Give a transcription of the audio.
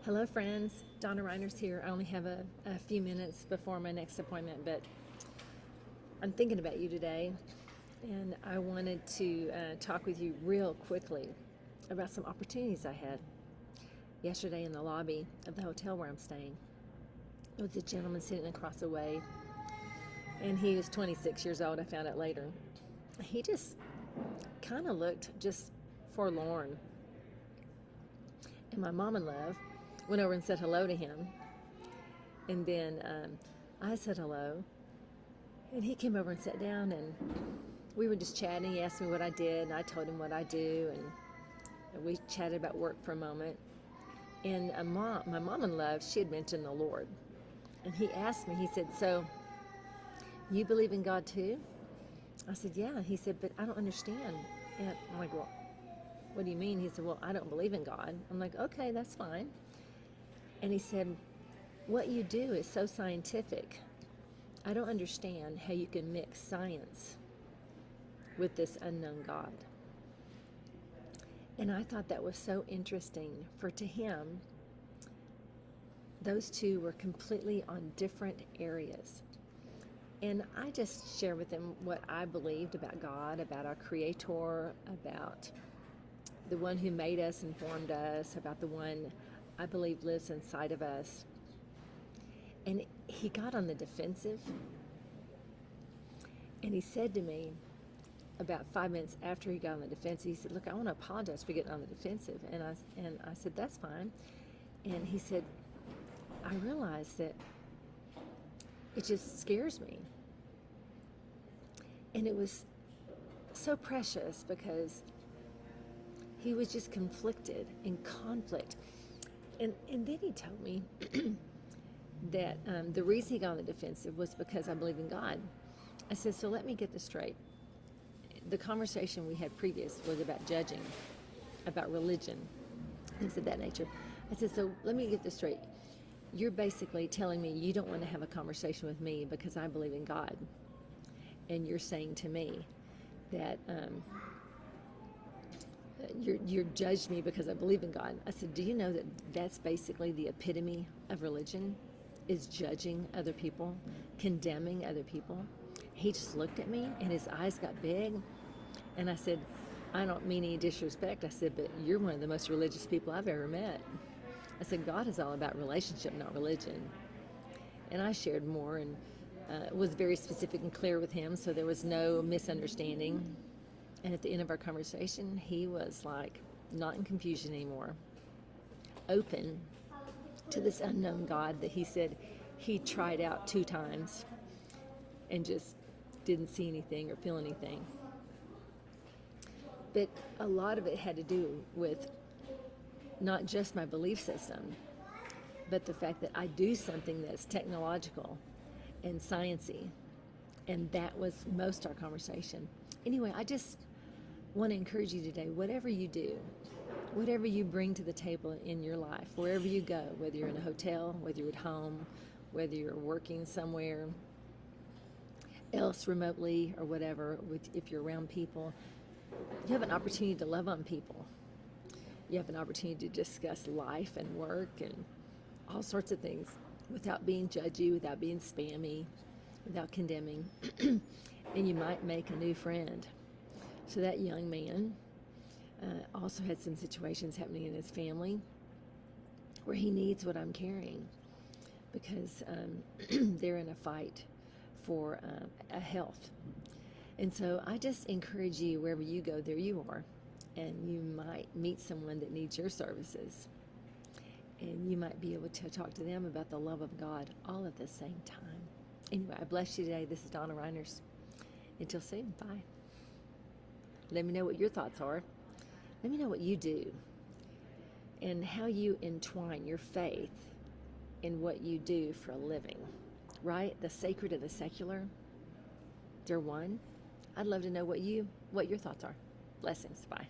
Hello friends, Donna Reiners here. I only have a few minutes before my next appointment, but I'm thinking about you today, and I wanted to talk with you real quickly about some opportunities I had yesterday in the lobby of the hotel where I'm staying. There was a gentleman sitting across the way, and he was 26 years old. I found out later. He just kind of looked just forlorn. And my mom in love went over and said hello to him. And then I said hello. And he came over and sat down, and we were just chatting. He asked me what I did, and I told him what I do. And we chatted about work for a moment. And my mom in love, she had mentioned the Lord. And he asked me, he said, "So, you believe in God too?" I said, "Yeah." He said, "But I don't understand." And I'm like, "Well, what do you mean?" He said, "Well, I don't believe in God." I'm like, "Okay, that's fine." And he said, "What you do is so scientific. I don't understand how you can mix science with this unknown God." And I thought that was so interesting, for to him, those two were completely on different areas. And I just shared with him what I believed about God, about our Creator, about the one who made us and formed us, about the one I believe lives inside of us. And he got on the defensive, and he said to me about 5 minutes after he got on the defensive, he said, "Look, I want to apologize for getting on the defensive." And I said, "That's fine." And he said, "I realize that it just scares me." And it was so precious because he was just conflicted, in conflict. And then he told me that the reason he got on the defensive was because I believe in God. I said, "So let me get this straight. The conversation we had previous was about judging, about religion, things of that nature." I said, "So let me get this straight. You're basically telling me you don't want to have a conversation with me because I believe in God. And you're saying to me that you're judged me because I believe in God." I said, "Do you know that that's basically the epitome of religion, is judging other people, condemning other people?" He just looked at me, and his eyes got big. And I said, "I don't mean any disrespect." I said, "But you're one of the most religious people I've ever met." I said, "God is all about relationship, not religion." And I shared more, and was very specific and clear with him, so there was no misunderstanding. And at the end of our conversation, he was like not in confusion anymore, open to this unknown God that he said he tried out 2 times and just didn't see anything or feel anything. But a lot of it had to do with not just my belief system, but the fact that I do something that's technological and sciencey. And that was most our conversation. Anyway, I just want to encourage you today, whatever you do, whatever you bring to the table in your life, wherever you go, whether you're in a hotel, whether you're at home, whether you're working somewhere else remotely or whatever, if you're around people, you have an opportunity to love on people. You have an opportunity to discuss life and work and all sorts of things without being judgy, without being spammy, without condemning. And you might make a new friend. So that young man also had some situations happening in his family where he needs what I'm carrying, because they're in a fight for a health. And so I just encourage you, wherever you go, there you are. And you might meet someone that needs your services. And you might be able to talk to them about the love of God all at the same time. Anyway, I bless you today. This is Donna Reiners. Until soon, bye. Let me know what your thoughts are. Let me know what you do and how you entwine your faith in what you do for a living. Right? The sacred and the secular, they're one. I'd love to know what your thoughts are. Blessings. Bye.